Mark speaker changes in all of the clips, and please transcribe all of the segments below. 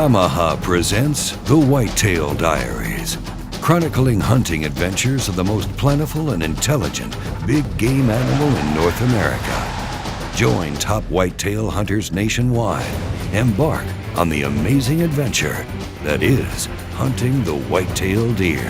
Speaker 1: Yamaha presents the Whitetail Diaries, chronicling hunting adventures of the most plentiful and intelligent big game animal in North America. Join top whitetail hunters nationwide. Embark on the amazing adventure that is hunting the whitetail deer.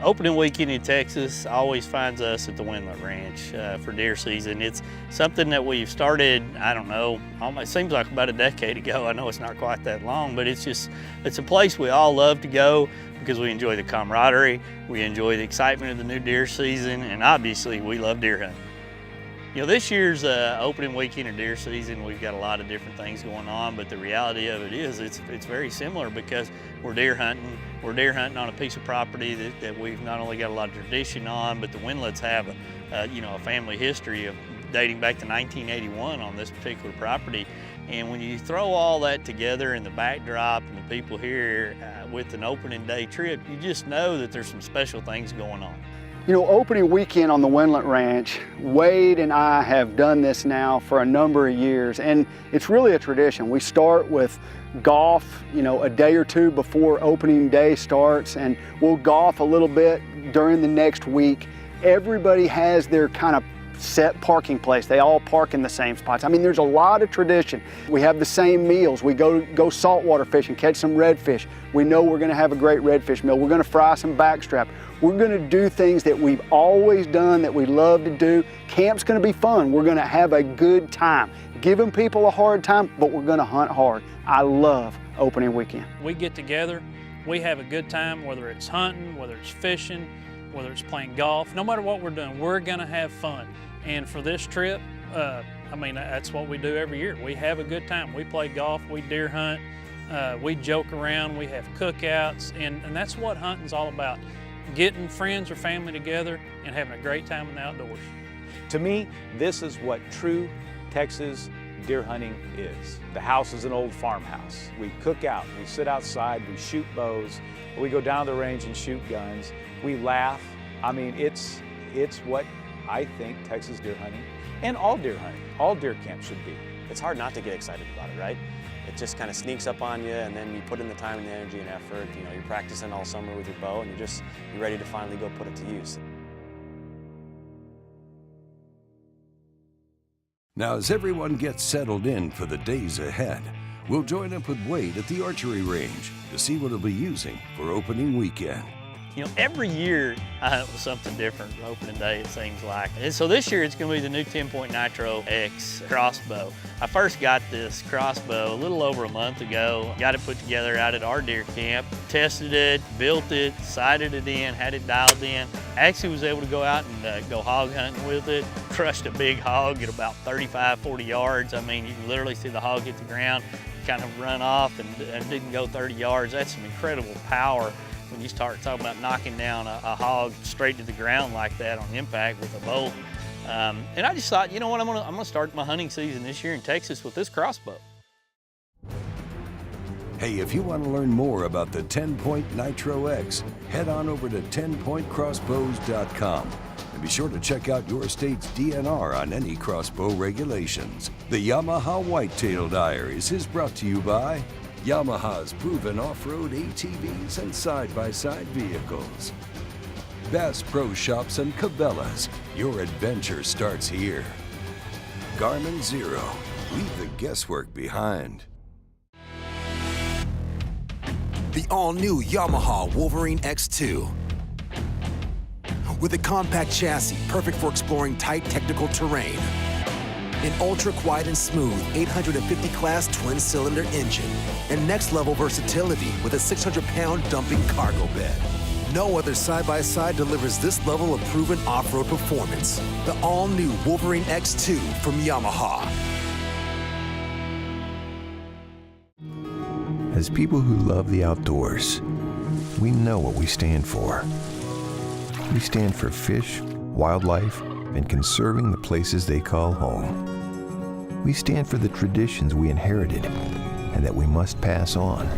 Speaker 2: Opening weekend in Texas always finds us at the Wendlandt Ranch for deer season. It's something that we've started, I don't know, almost seems like about a decade ago. I know it's not quite that long, but it's a place we all love to go because we enjoy the camaraderie, we enjoy the excitement of the new deer season, and obviously we love deer hunting. You know, this year's opening weekend of deer season, we've got a lot of different things going on, but the reality of it is it's very similar because we're deer hunting. We're deer hunting on a piece of property that we've not only got a lot of tradition on, but the Wendlandts have a family history of dating back to 1981 on this particular property. And when you throw all that together in the backdrop and the people here with an opening day trip, you just know that there's some special things going on.
Speaker 3: You know, opening weekend on the Wendlandt Ranch, Wade and I have done this now for a number of years, and it's really a tradition. We start with golf, a day or two before opening day starts, and we'll golf a little bit during the next week. Everybody has their kind of set parking place. They all park in the same spots. I mean, there's a lot of tradition. We have the same meals. We go saltwater fishing, catch some redfish. We know we're gonna have a great redfish meal. We're gonna fry some backstrap. We're gonna do things that we've always done, that we love to do. Camp's gonna be fun. We're gonna have a good time. Giving people a hard time, but we're gonna hunt hard. I love opening weekend.
Speaker 4: We get together, we have a good time, whether it's hunting, whether it's fishing, whether it's playing golf. No matter what we're doing, we're gonna have fun. And for this trip, that's what we do every year. We have a good time. We play golf, we deer hunt, we joke around, we have cookouts, and that's what hunting's all about. Getting friends or family together and having a great time in the outdoors.
Speaker 5: To me, this is what true Texas deer hunting is. The house is an old farmhouse. We cook out, we sit outside, we shoot bows, we go down the range and shoot guns, we laugh. I mean, it's what I think Texas deer hunting and all deer hunting, all deer camps should be.
Speaker 6: It's hard not to get excited about it, right? It just kind of sneaks up on you, and then you put in the time and the energy and effort. You're practicing all summer with your bow, and you're ready to finally go put it to use.
Speaker 1: Now, as everyone gets settled in for the days ahead, we'll join up with Wade at the archery range to see what he'll be using for opening weekend.
Speaker 2: Every year I hunt with something different opening day, it seems like. And so this year it's gonna be the new 10-point Nitro X crossbow. I first got this crossbow a little over a month ago. Got it put together out at our deer camp, tested it, built it, sighted it in, had it dialed in. Actually was able to go out and go hog hunting with it. Crushed a big hog at about 35, 40 yards. I mean, you can literally see the hog hit the ground, kind of run off and didn't go 30 yards. That's some incredible power when you start talking about knocking down a hog straight to the ground like that on impact with a bolt. And I just thought, you know what, I'm gonna start my hunting season this year in Texas with this crossbow.
Speaker 1: Hey, if you want to learn more about the 10-point Nitro X, head on over to 10pointcrossbows.com and be sure to check out your state's DNR on any crossbow regulations. The Yamaha Whitetail Diaries is brought to you by Yamaha's proven off-road ATVs and side-by-side vehicles. Bass Pro Shops and Cabela's, your adventure starts here. GARMIN Zero, leave the guesswork behind.
Speaker 7: The all-new Yamaha Wolverine X2. With a compact chassis perfect for exploring tight technical terrain. An ultra-quiet and smooth 850 class twin-cylinder engine. And next-level versatility with a 600-pound dumping cargo bed. No other side-by-side delivers this level of proven off-road performance. The all-new Wolverine X2 from Yamaha.
Speaker 8: As people who love the outdoors, we know what we stand for. We stand for fish, wildlife, and conserving the places they call home. We stand for the traditions we inherited and that we must pass on.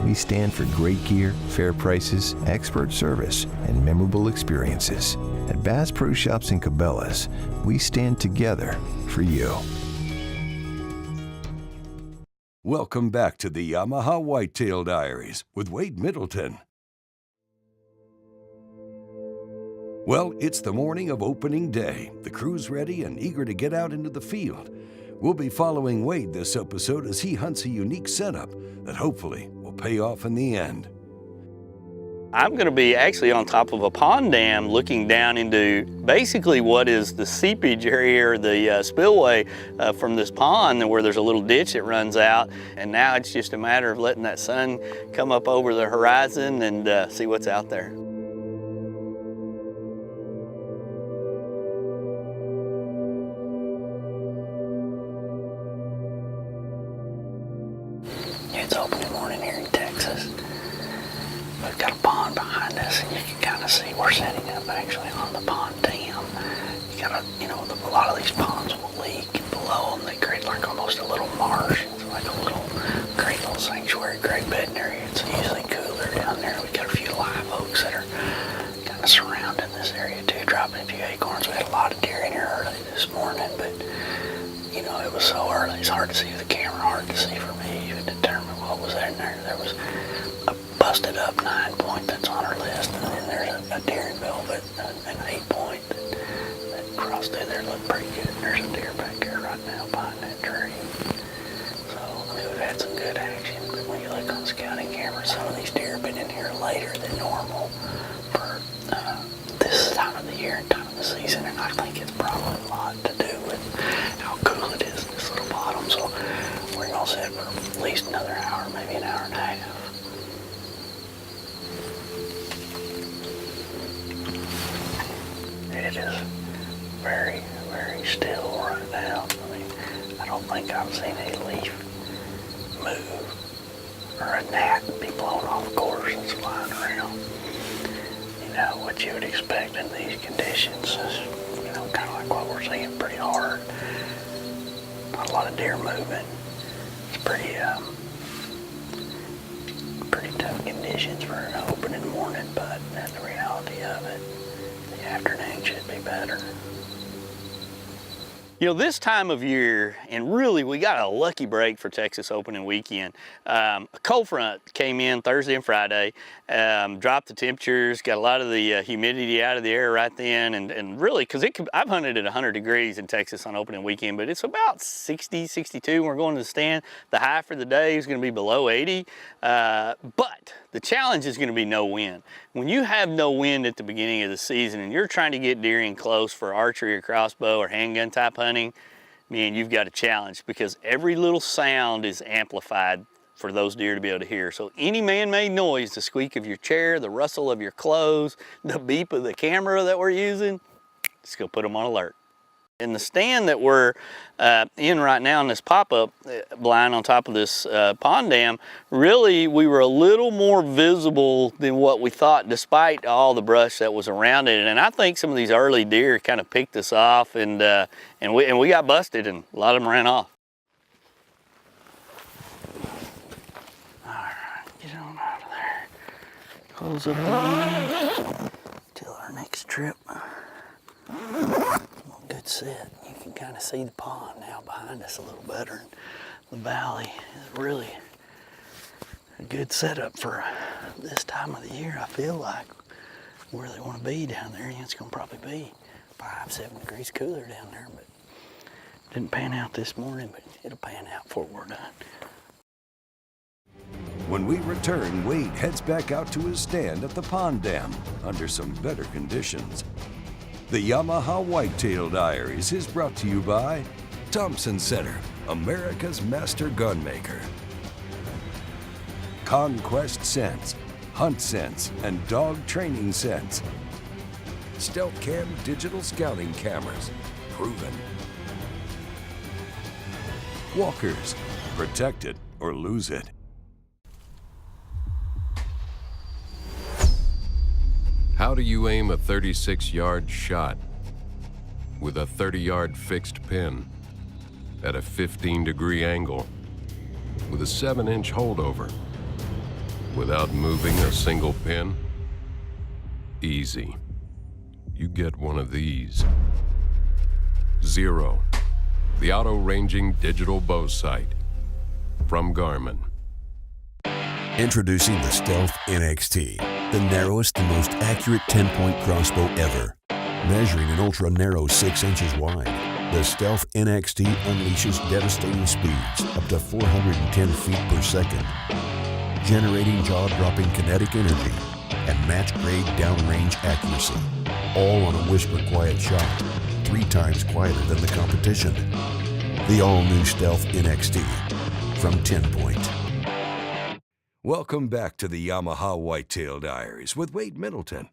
Speaker 8: We stand for great gear, fair prices, expert service, and memorable experiences. At Bass Pro Shops and Cabela's, we stand together for you.
Speaker 1: Welcome back to the Yamaha Whitetail Diaries with Wade Middleton. Well, it's the morning of opening day. The crew's ready and eager to get out into the field. We'll be following Wade this episode as he hunts a unique setup that hopefully will pay off in the end.
Speaker 2: I'm going to be actually on top of a pond dam looking down into basically what is the seepage area or the spillway from this pond where there's a little ditch that runs out. And now it's just a matter of letting that sun come up over the horizon and see what's out there. It's opening morning here in Texas. We've got a pond behind us, and you can kind of see we're setting up actually on the pond dam. You got a lot of these ponds will leak, and below them they create like almost a little marsh. It's like a great little sanctuary, great bedding area. It's usually cooler down there. We've got a few live oaks that are kind of surrounding this area too, dropping a few acorns. We had a lot of deer in here early this morning, but it was so early. It's hard to see with the camera, hard to see for me to determine what was in there. There was a busted up 9-point that's on our list, and then there's a deer in velvet, an 8-point that crossed through there, looked pretty good. And there's a deer back there right now behind that tree. So, we've had some good action, but when you look on the scouting camera, some of these deer have been in here later than normal for this time of the year and time of the season, and I think it's probably a lot to do with how cool it is in this little bottom. So, we're going to sit for at least another hour, maybe an hour and a half. It is very, very still right now. I mean, I don't think I've seen a leaf move or a gnat be blown off course that's flying around. What you would expect in these conditions is, kind of like what we're seeing, pretty hard. Not a lot of deer moving. It's pretty tough conditions for an opening morning, but that's the reality of it. The afternoon should be better. This time of year, and really we got a lucky break for Texas opening weekend. A cold front came in Thursday and Friday, dropped the temperatures, got a lot of the humidity out of the air right then, and really, because I've hunted at 100 degrees in Texas on opening weekend, but it's about 60, 62 when we're going to the stand. The high for the day is going to be below 80, but the challenge is going to be no wind. When you have no wind at the beginning of the season and you're trying to get deer in close for archery or crossbow or handgun type hunting, man, you've got a challenge because every little sound is amplified for those deer to be able to hear. So any man-made noise, the squeak of your chair, the rustle of your clothes, the beep of the camera that we're using, just go put them on alert. In the stand that we're in right now in this pop-up blind on top of this pond dam, really we were a little more visible than what we thought despite all the brush that was around it. And I think some of these early deer kind of picked us off and we got busted and a lot of them ran off. All right, get on out of there. Close up the window till our next trip. Good set. You can kind of see the pond now behind us a little better. The valley is really a good setup for this time of the year. I feel like where they want to be down there. It's going to probably be 5-7 degrees cooler down there, but didn't pan out this morning, but it'll pan out before we're done.
Speaker 1: When we return, Wade heads back out to his stand at the pond dam under some better conditions. The Yamaha Whitetail Diaries is brought to you by Thompson Center, America's master gun maker. Conquest Sense, Hunt Sense, and Dog Training Sense. Stealth Cam digital scouting cameras, proven. Walkers, protect it or lose it.
Speaker 9: Howdy. do you aim a 36-yard shot with a 30-yard fixed pin at a 15-degree angle with a 7-inch holdover without moving a single pin? Easy. You get one of these. Zero, the auto-ranging digital bow sight from GARMIN.
Speaker 1: Introducing the Stealth NXT, the narrowest and most accurate 10-point crossbow ever. Measuring an ultra-narrow 6 inches wide, the Stealth NXT unleashes devastating speeds up to 410 feet per second, generating jaw-dropping kinetic energy and match-grade downrange accuracy, all on a whisper-quiet shot, 3 times quieter than the competition. The all-new Stealth NXT from 10 Point. Welcome back to the Yamaha Whitetail Diaries with Wade Middleton.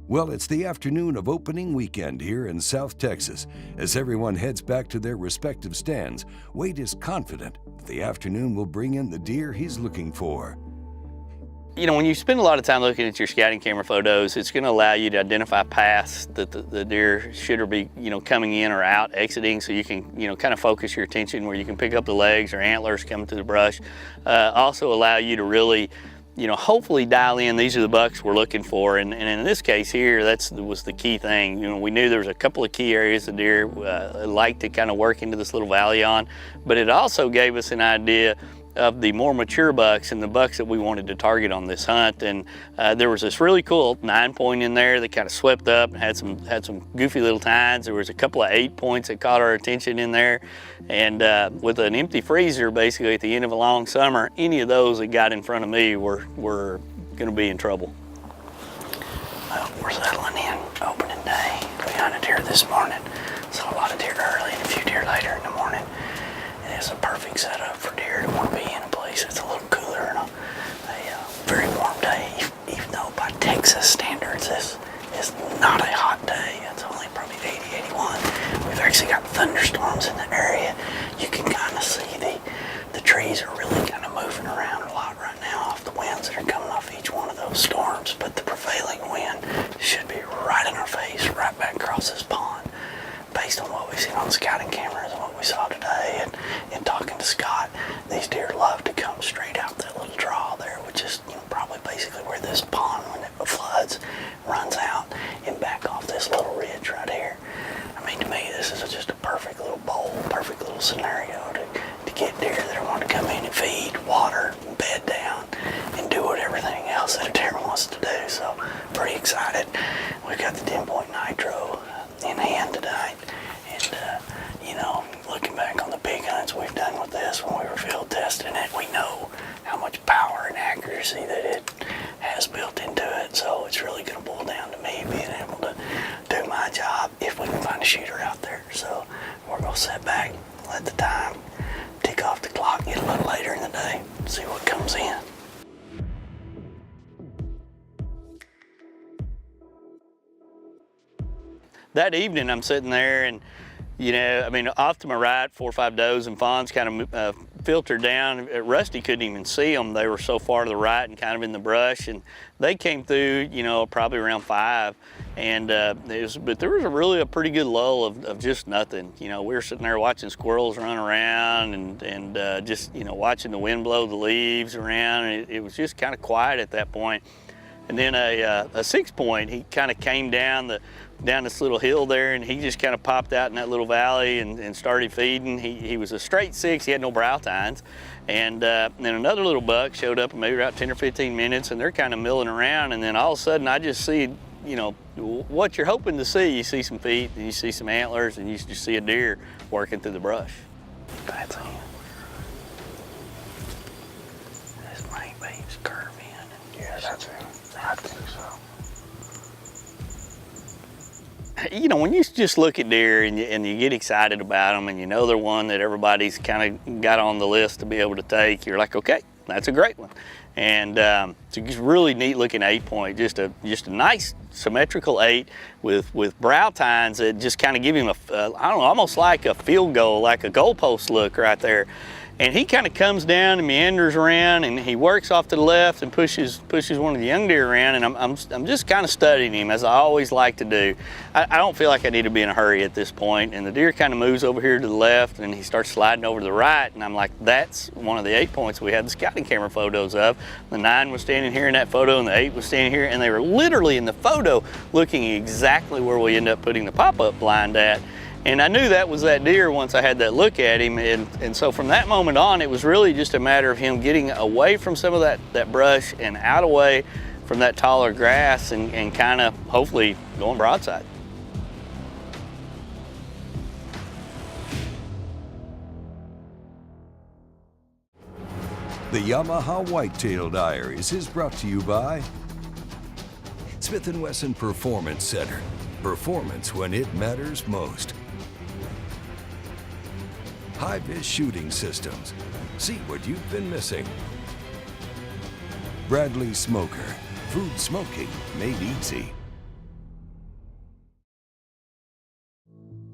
Speaker 1: Well, it's the afternoon of opening weekend here in South Texas. As everyone heads back to their respective stands, Wade is confident the afternoon will bring in the deer he's looking for.
Speaker 2: You know, when you spend a lot of time looking at your scouting camera photos, it's going to allow you to identify paths that the deer should or be, coming in or out, exiting, so you can, kind of focus your attention where you can pick up the legs or antlers coming through the brush. Also allow you to really, hopefully dial in, these are the bucks we're looking for. And in this case here, that was the key thing. We knew there was a couple of key areas the deer liked to kind of work into this little valley on, but it also gave us an idea of the more mature bucks and the bucks that we wanted to target on this hunt. And there was this really cool 9-point in there that kind of swept up and had some goofy little tines. There was a couple of 8-points that caught our attention in there. And with an empty freezer basically at the end of a long summer, any of those that got in front of me were gonna be in trouble. Well, we're settling in, opening day. We hunted deer this morning. Saw a lot of deer early and a few deer later in the morning. It's a perfect setup for deer to want to be in a place that's a little cooler and a very warm day, even though by Texas standards this is not a hot day. It's only probably 80, 81. We've actually got thunderstorms in the area. You can kind of see the trees are really kind of moving around a lot right now off the winds that are coming off each one of those storms, but the prevailing wind should be right in our face, right back across this pond. Based on what we've seen on the scouting cameras and what we saw today and talking to Scott, these deer love to come straight out that little draw there, which is probably basically where this pond, when it floods, runs out and back off this little ridge right here. I mean, to me, this is just a perfect little bowl, perfect little scenario to get deer that want to come in and feed, water, bed down, and do everything else that a deer wants to do. So, pretty excited. We've got the 10-point nitro in hand tonight, and looking back on the big hunts we've done with this when we were field testing it, we know how much power and accuracy that it has built into it. So it's really going to boil down to me being able to do my job if we can find a shooter out there. So we're going to sit back, let the time tick off the clock, get a little later in the day, see what comes in. That evening, I'm sitting there and, off to my right, 4 or 5 does and fawns kind of filtered down. Rusty couldn't even see them. They were so far to the right and kind of in the brush. And they came through, probably around 5. And but there was a pretty good lull of just nothing. We were sitting there watching squirrels run around and just, watching the wind blow the leaves around. And it was just kind of quiet at that point. And then a 6-point, he kind of came down this little hill there, and he just kind of popped out in that little valley and started feeding. He was a straight 6, he had no brow tines. And then another little buck showed up maybe about 10 or 15 minutes, and they're kind of milling around. And then all of a sudden I just see, what you're hoping to see. You see some feet, and you see some antlers, and you just see a deer working through the brush. That's it. This might be curve in. Yeah, that's it. I think so. When you just look at deer and you get excited about them and they're one that everybody's kind of got on the list to be able to take, you're like, okay, that's a great one. And it's a really neat looking 8-point, just a nice symmetrical 8 with brow tines that just kind of give him almost like a field goal, like a goalpost look right there. And he kind of comes down and meanders around, and he works off to the left and pushes one of the young deer around, and I'm just kind of studying him, as I always like to do. I don't feel like I need to be in a hurry at this point, and the deer kind of moves over here to the left, and he starts sliding over to the right, and I'm like, that's one of the 8 points we had the scouting camera photos of. The 9 was standing here in that photo, and the 8 was standing here, and they were literally in the photo looking exactly where we end up putting the pop-up blind at. And I knew that was that deer once I had that look at him, and so from that moment on, it was really just a matter of him getting away from some of that brush and out away from that taller grass, and kind of hopefully going broadside.
Speaker 1: The Yamaha Whitetail Diaries is brought to you by Smith & Wesson Performance Center. Performance when it matters most. HIVIZ Shooting Systems. See what you've been missing. Bradley Smoker. Food smoking made easy.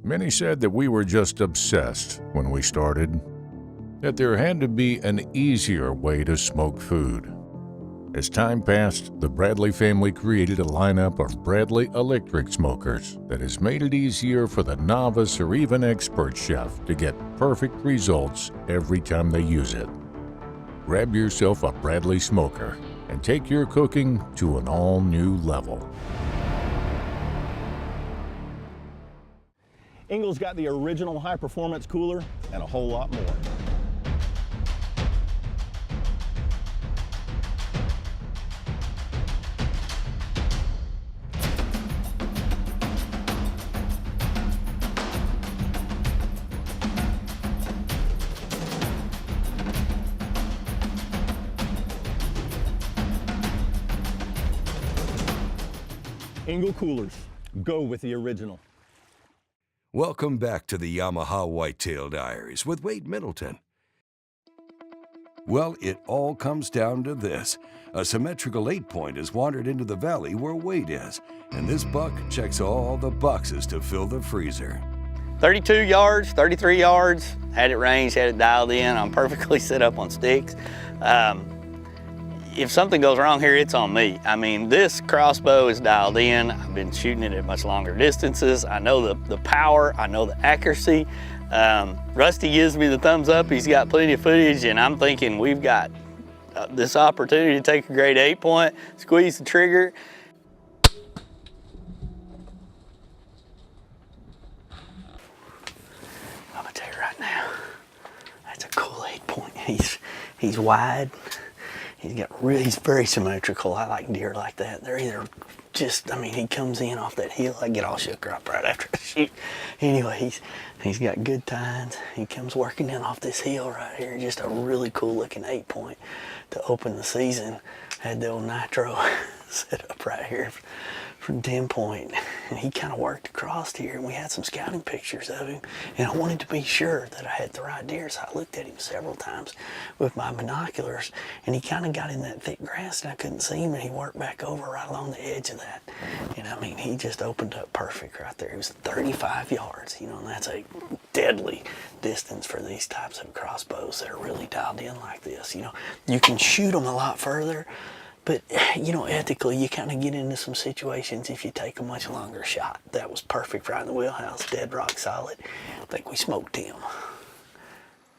Speaker 10: Many said that we were just obsessed when we started, that there had to be an easier way to smoke food. As time passed, the Bradley family created a lineup of Bradley electric smokers that has made it easier for the novice or even expert chef to get perfect results every time they use it. Grab yourself a Bradley smoker and take your cooking to an all-new level.
Speaker 11: Engel's got the original high-performance cooler and a whole lot more. Engel coolers, go with the original.
Speaker 1: Welcome back to the Yamaha Whitetail Diaries with Wade Middleton. Well, it all comes down to this. A symmetrical 8-point has wandered into the valley where Wade is, and this buck checks all the boxes to fill the freezer.
Speaker 2: 32 yards, 33 yards, had it ranged, had it dialed in. I'm perfectly set up on sticks. If something goes wrong here, it's on me. I mean, this crossbow is dialed in. I've been shooting it at much longer distances. I know the power, I know the accuracy. Rusty gives me the thumbs up. He's got plenty of footage, and I'm thinking we've got this opportunity to take a great 8-point, squeeze the trigger. I'm gonna tell you right now, that's a cool 8-point. He's wide. He's very symmetrical. I like deer like that. They're either just, I mean, he comes in off that hill. I get all shook up right after I shoot. Anyway, he's got good tines. He comes working in off this hill right here. Just a really cool looking 8-point to open the season. Had the old nitro set up right here from 10-point, and he kind of worked across here, and we had some scouting pictures of him, and I wanted to be sure that I had the right deer, so I looked at him several times with my binoculars, and he kind of got in that thick grass, and I couldn't see him, and he worked back over right along the edge of that, and I mean, he just opened up perfect right there. He was 35 yards, you know, and that's a deadly distance for these types of crossbows that are really dialed in like this. You know, you can shoot them a lot further, but, you know, ethically, you kind of get into some situations if you take a much longer shot. That was perfect right in the wheelhouse, dead rock solid. I think we smoked him.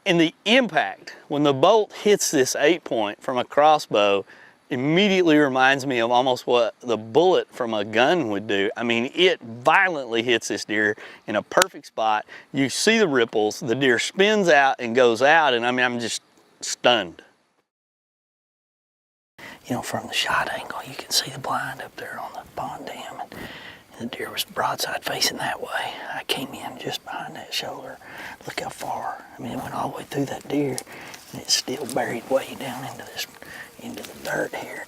Speaker 2: And the impact, when the bolt hits this 8-point from a crossbow, immediately reminds me of almost what the bullet from a gun would do. I mean, it violently hits this deer in a perfect spot. You see the ripples, the deer spins out and goes out, and I mean, I'm just stunned. You know, from the shot angle, you can see the blind up there on the pond dam, and the deer was broadside facing that way. I came in just behind that shoulder. Look how far. I mean, it went all the way through that deer, and it's still buried way down into the dirt here.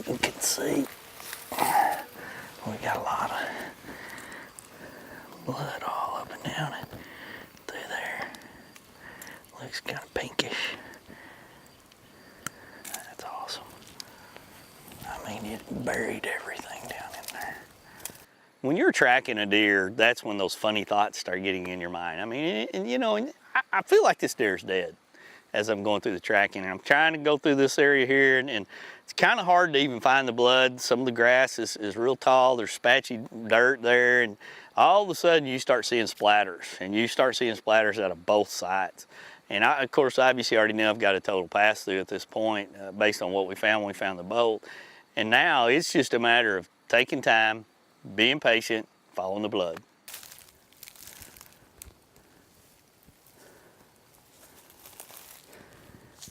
Speaker 2: You can see we got a lot of blood all up and down it through there. Looks kind of pinkish. That's awesome. I mean, it buried everything down in there. When you're tracking a deer, that's when those funny thoughts start getting in your mind. I mean, and, you know, I feel like this deer's dead as I'm going through the tracking. And I'm trying to go through this area here, and it's kind of hard to even find the blood. Some of the grass is real tall. There's patchy dirt there, and all of a sudden you start seeing splatters, and you start seeing splatters out of both sides. And I, of course, obviously already know I've got a total pass through at this point based on what we found when we found the bolt. And now it's just a matter of taking time, being patient, following the blood.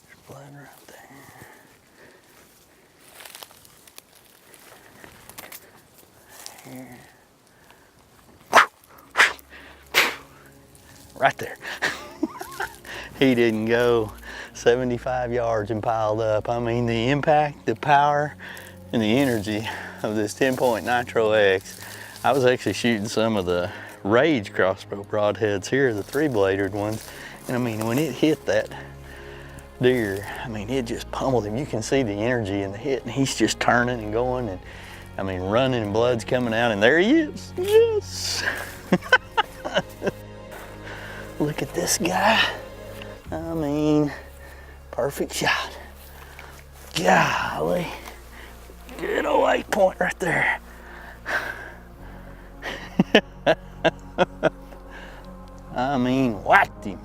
Speaker 2: There's blood right there. Here. Right there. He didn't go 75 yards and piled up. I mean, the impact, the power, and the energy of this 10-point Nitro X. I was actually shooting some of the Rage crossbow broadheads here, the 3-bladed ones. And I mean, when it hit that deer, I mean, it just pummeled him. You can see the energy in the hit, and he's just turning and going, and I mean, running and blood's coming out, and there he is. Yes! Look at this guy. I mean, perfect shot. Golly. Good old 8-point right there. I mean, whacked him.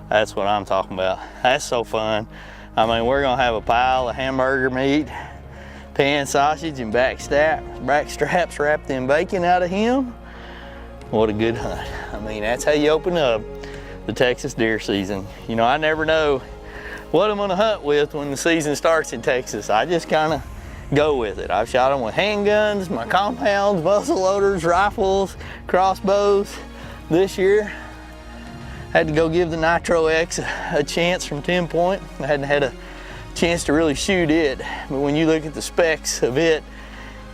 Speaker 2: That's what I'm talking about. That's so fun. I mean, we're gonna have a pile of hamburger meat, pan sausage, and back straps wrapped in bacon out of him. What a good hunt. I mean, that's how you open up the Texas deer season. You know, I never know what I'm gonna hunt with when the season starts in Texas. I just kind of go with it. I've shot them with handguns, my compounds, muzzle loaders, rifles, crossbows. This year, I had to go give the Nitro X a chance from 10-point. I hadn't had a chance to really shoot it, but when you look at the specs of it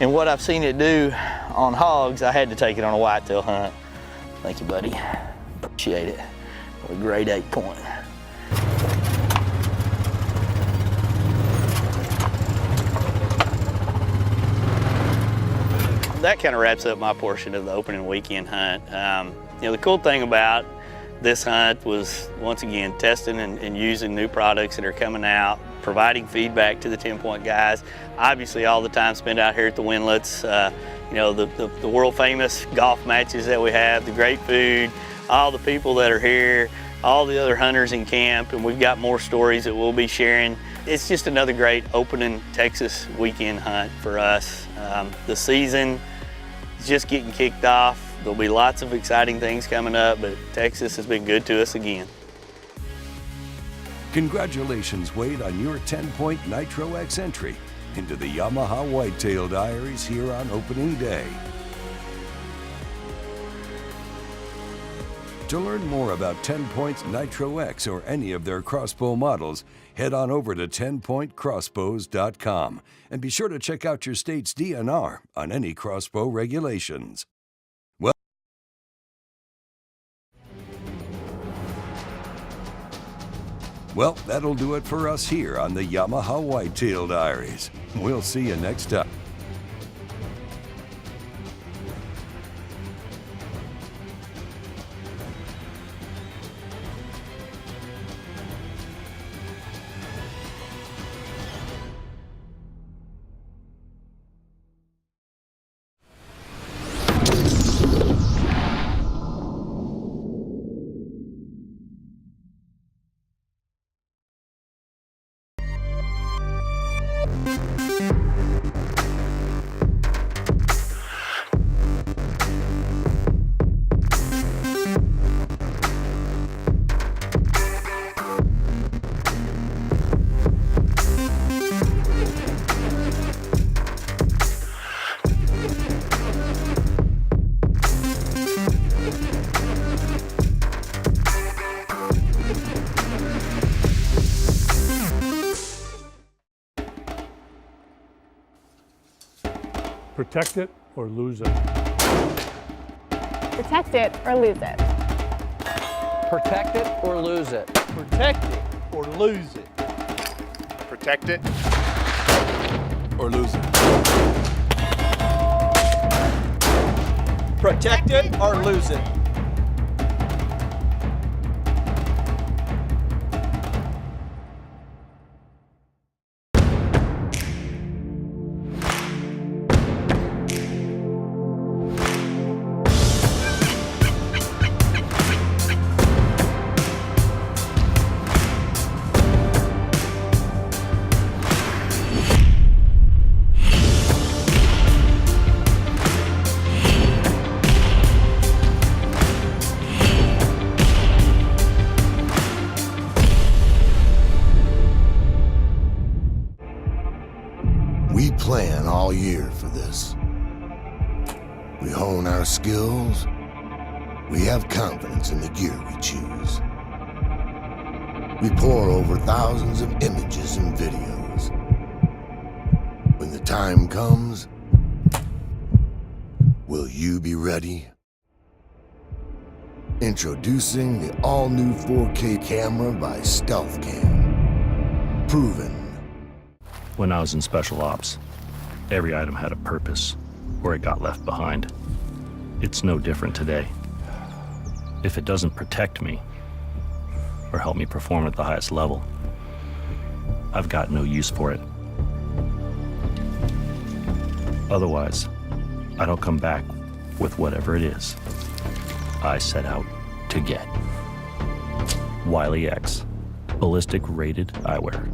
Speaker 2: and what I've seen it do on hogs, I had to take it on a whitetail hunt. Thank you, buddy. Appreciate it. A great 8-point. That kind of wraps up my portion of the opening weekend hunt. You know, the cool thing about this hunt was, once again, testing and using new products that are coming out, providing feedback to the 10-point guys. Obviously, all the time spent out here at the Wendlandts, you know, the world famous golf matches that we have, the great food, all the people that are here, all the other hunters in camp, and we've got more stories that we'll be sharing. It's just another great opening Texas weekend hunt for us. The season is just getting kicked off. There'll be lots of exciting things coming up, but Texas has been good to us again.
Speaker 1: Congratulations, Wade, on your 10-point Nitro X entry into the Yamaha Whitetail Diaries here on opening day. To learn more about 10-point Nitro X or any of their crossbow models, head on over to 10pointcrossbows.com and be sure to check out your state's DNR on any crossbow regulations. Well, that'll do it for us here on the Yamaha Whitetail Diaries. We'll see you next time.
Speaker 12: Protect it or lose it.
Speaker 13: Protect it or lose it.
Speaker 14: Protect it or lose it.
Speaker 15: Protect it or lose it.
Speaker 16: Protect it or lose it.
Speaker 15: Protect it or lose it.
Speaker 13: plan all year for this. We hone our skills. We have confidence in the gear we choose. We pore over thousands of images and videos. When the time comes, will you be ready? Introducing the all-new 4K camera by Stealth Cam. Proven.
Speaker 17: When I was in Special Ops, every item had a purpose, or it got left behind. It's no different today. If it doesn't protect me, or help me perform at the highest level, I've got no use for it. Otherwise, I don't come back with whatever it is I set out to get. Wiley X, ballistic rated eyewear.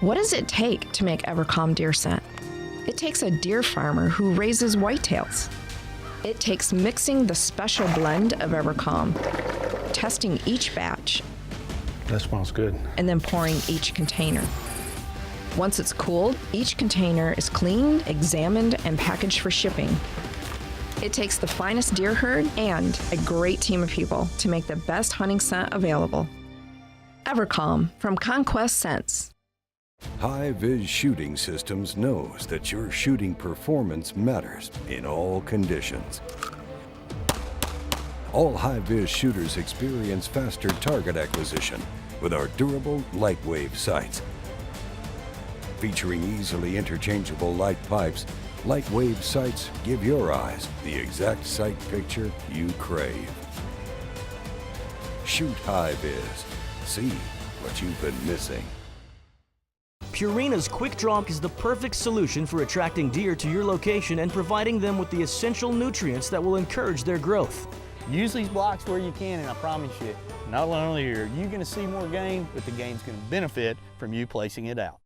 Speaker 18: What does it take to make EverCalm deer scent? It takes a deer farmer who raises whitetails. It takes mixing the special blend of EverCalm, testing each batch.
Speaker 12: That smells good.
Speaker 18: And then pouring each container. Once it's cooled, each container is cleaned, examined, and packaged for shipping. It takes the finest deer herd and a great team of people to make the best hunting scent available. EverCalm from Conquest Scents.
Speaker 1: HIVIZ Shooting Systems knows that your shooting performance matters in all conditions. All HIVIZ shooters experience faster target acquisition with our durable light wave sights. Featuring easily interchangeable light pipes, light wave sights give your eyes the exact sight picture you crave. Shoot HIVIZ. See what you've been missing.
Speaker 19: Purina's Quick Draw is the perfect solution for attracting deer to your location and providing them with the essential nutrients that will encourage their growth.
Speaker 15: Use these blocks where you can, and I promise you, not only are you going to see more game, but the game's going to benefit from you placing it out.